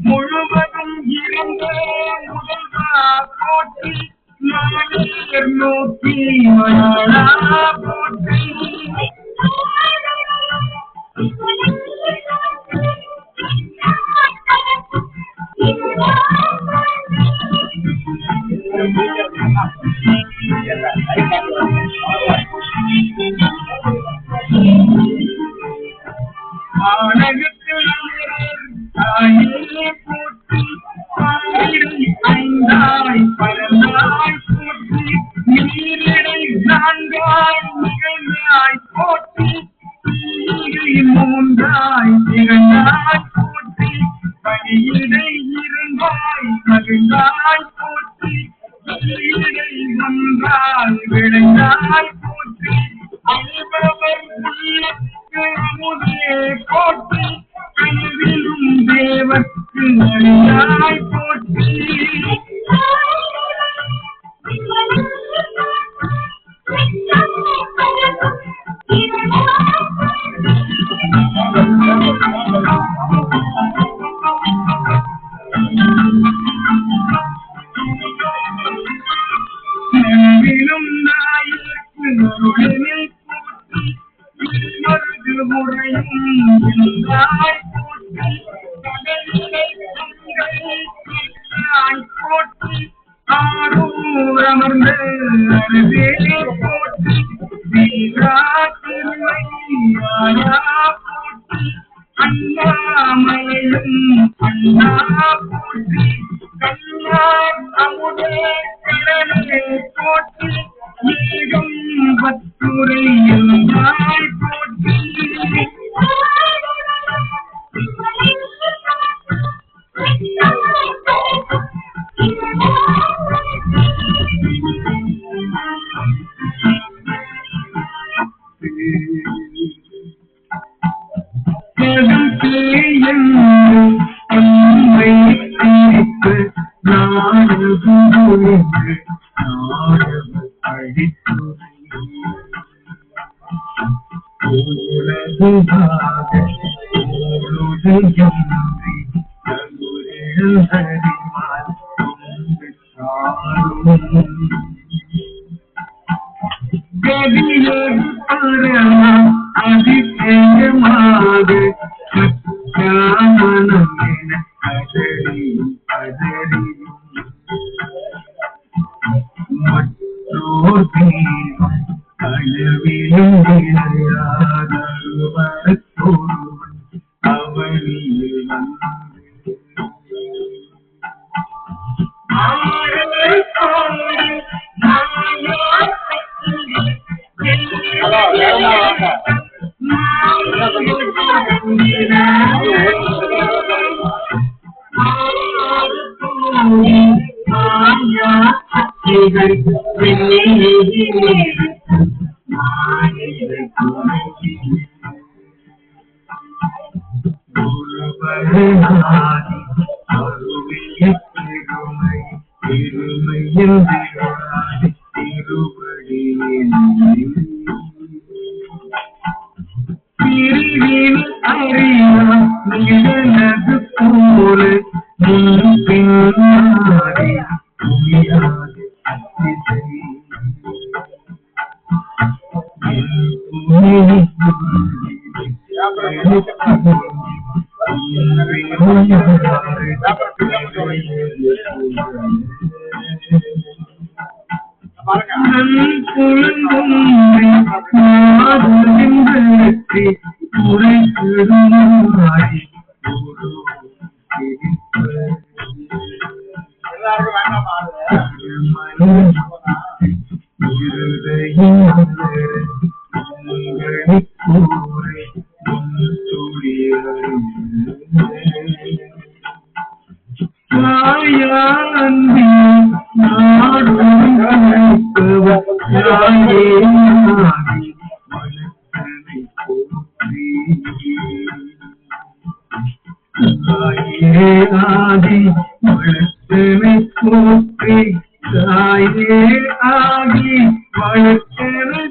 முழுவதும் இறந்த முதல்வா போற்றி நோக்கி போற்றி ஆனகத்தில் போற்றி ஐந்தாய் பரந்தாய் போற்றி நீரிடை நான்காய் நிகழ்ந்தாய் போற்றி மூன்றாய் திகழ்ந்தாய் போற்றி பணியிடை இருந்தாய் மகிழ்ந்தாய் போற்றி இடை ஒன்றாய் விளைந்தாய் போற்றி அல்பவர் அமுதே போற்றி அன்பிலும் தேவர்க்கு அழியாய் போற்றி நம்பிலும் நாயிற்கு அருளினை போற்றி முறையும் இருந்தாய் போற்றி போற்றி ஆரூர் அமர்ந்த அருகே போற்றி திருமை போற்றி அண்ணாமலையும் அண்ணா போற்றி கண்ணார் அமுதே கடலே போற்றி ஏகம் பத்துரை இருந்தாய் போற்றி ஆகி வளர்த்தனை போற்றி தாயே ஆகி வளர்த்தனை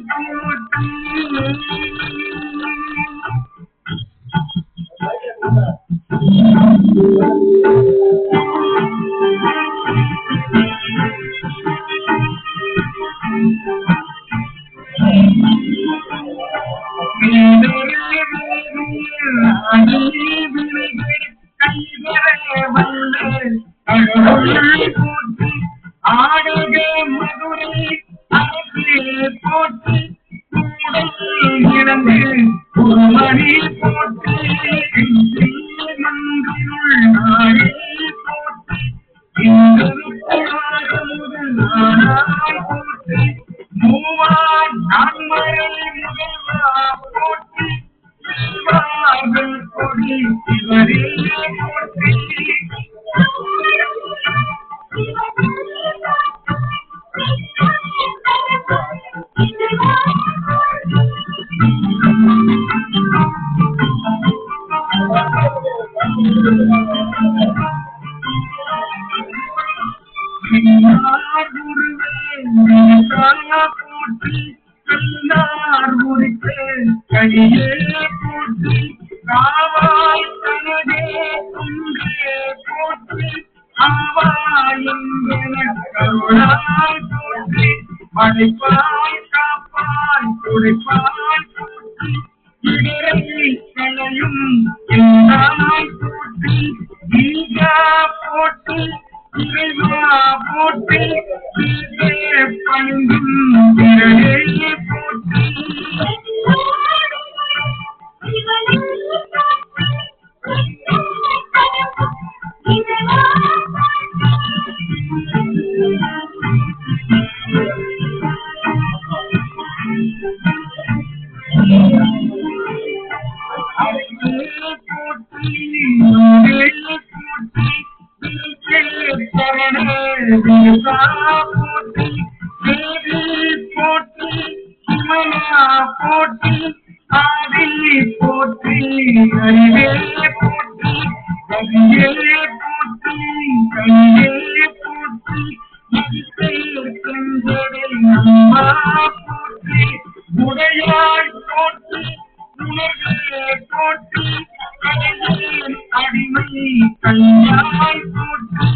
போற்றி ஆடுக மதுரை அரசே போற்றி இழந்து ஒரு மணி போற்றி மன்றினுள் நாளே போற்றி முதல் போற்றி மூவார் நான்மறை முதல்வா போற்றி கொடி இவரே போற்றி போற்றி கண்ணார் முடித்து கடியே போற்றி காவாய் தனதே குன்றே போற்றி ஆவாய் கருணாய் போற்றி மழைப்பாய் காப்பாய் துடைப்பாய் போற்றி இடரை களையும் என்னாய் போற்றி ஈகா போற்றி இறைவா போற்றி பணிந்தும் விரலே போற்றி போற்றி தேவி போற்றி சிவனா போற்றி ஆதி போற்றி அறிவே போற்றி கவியே போற்றி கையே போற்றி அம்மா போற்றி உடையாய் போற்றி உலகே போற்றி கடலில் அடிமை கல்லாய் போற்றி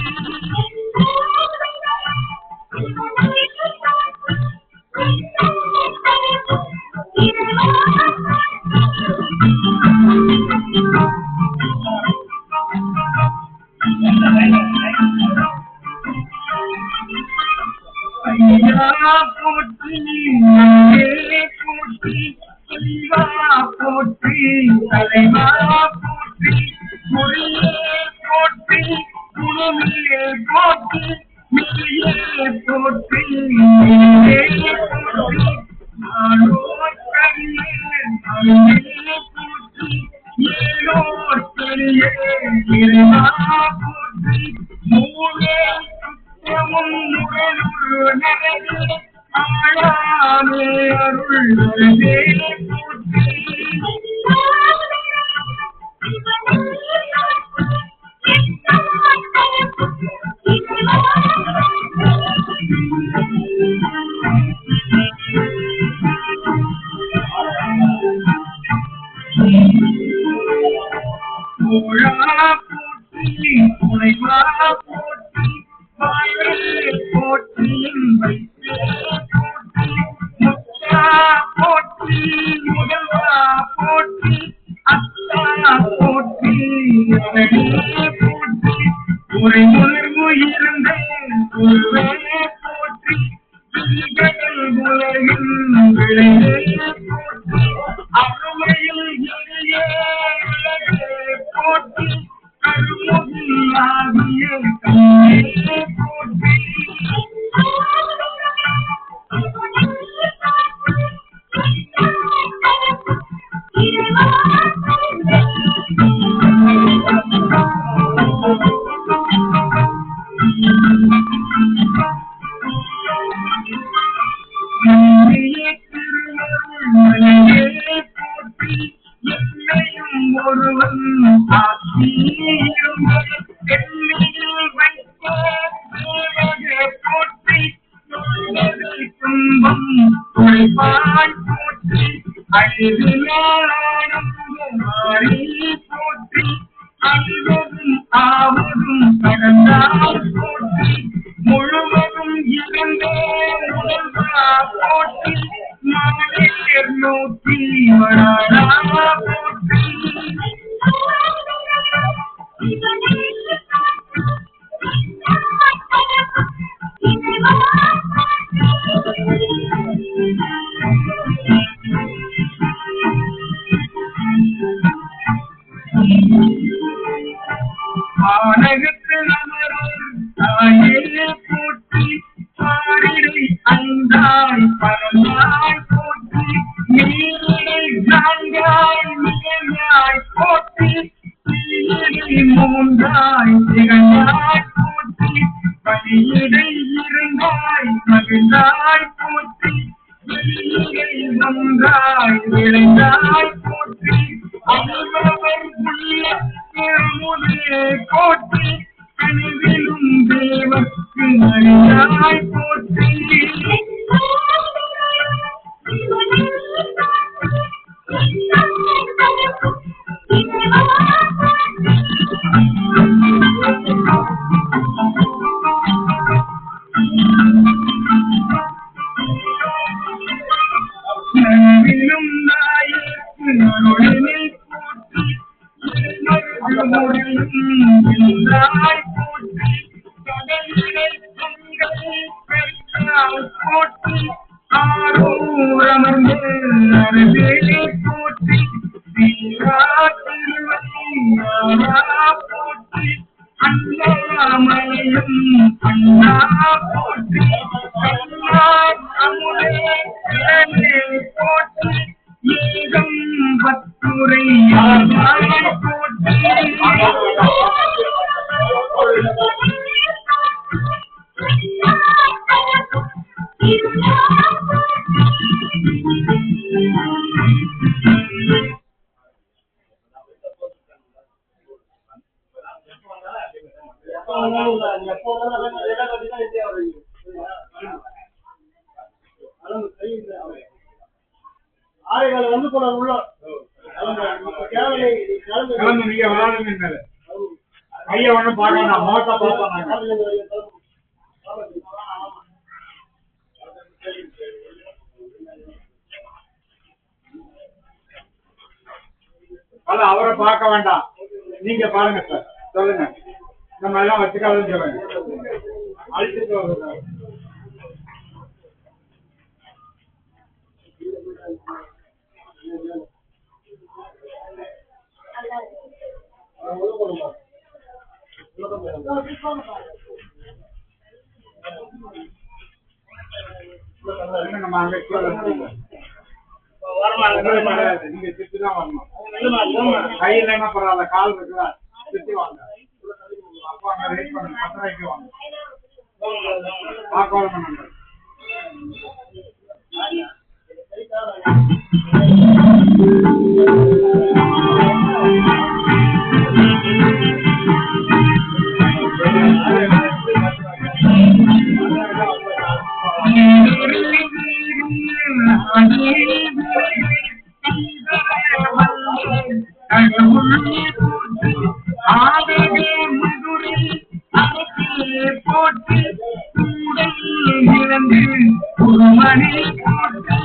போற்றி போற்றி செல்வா போற்றி தலைவா போற்றி மொழியே போற்றி குணமியே போற்றி மில்லியே போற்றி போற்றி நாளோர் கரியே போற்றி ஏழோர் பெரிய இறைவா போற்றி மூலே சுத்தமும் முரளுரு நரகே ஆளாமே அருள் நரகே போற்றி போற்றி துணைவா போற்றி வாழே போற்றி போற்றி முத்தா போற்றி முதல்வா போற்றி அத்தா போற்றி அழகே போற்றி உரை உணர்வு இருந்தேன் உருவே போற்றி உலகின் விளைவே போற்றி அருமையில் எளியே போற்றி கருமுகிலாகிய கையே போற்றி போற்றி என்னையும் ஒருவன் ஆட்சியிருந்தே மாறி போற்றி அன்பதும் ஆவதும் கடந்தால் போற்றி முழுவதும் இறந்தே முதல்வா போற்றி மாடேர் நோக்கி வராடா போற்றி வானகத்து அமரும் தாயே போற்றி பாரிடை ஐந்தாய் பரந்தாய் போற்றி நீரிடை நான்காய் மிகையாய் போற்றி தீயிடை மூன்றாய் திகழாய் போற்றி பலியிடை இருந்தாய் மகிழ்ந்தாய் போற்றி வெளியிடை ஒன்றாய் விளைந்தாய் போற்றி அன்பவர் உள்ள திருமுதே போற்றி கனிவிலும் தேவர்க்கு அறியாய் போற்றி நன்றிலும் நாயக்கு அருளினை போற்றி என்றாய் போற்றி கடலினை பொங்கல் பெற்றால் போற்றி ஆரூரமர்ந்து அருகே போற்றி வீரா திருவள்ளியாரா போற்றி அண்ணாமலையும் அண்ணா போற்றி கண்ணா அமுதே கிழமே போற்றி ஏகம் பத்துரை போற்றி ஆரைகால வந்து போன உள்ள நீங்க வராதுங்க கைய ஒண்ணும் பார்க்கலாம் மோட்டா பார்ப்பாங்க அத அவரை பார்க்க வேண்டாம் நீங்க பாருங்க சார் சொல்லுங்க நம்ம எல்லாம் வச்சுக்காதுன்னு சொல்லுங்க அழிச்சுட்டு வருங்க நம்ம அங்க நீங்க திட்டுதான் வரணும் கையில் என்ன பரவாயில்ல கால் இருக்குதா திட்டு வாங்க அப்போ அங்க வெயிட் பண்ணுங்க 10 ரூபாய்க்கு வாங்க கால் பண்ணுங்க போற்றி இறந்து ஒரு மணி போற்றி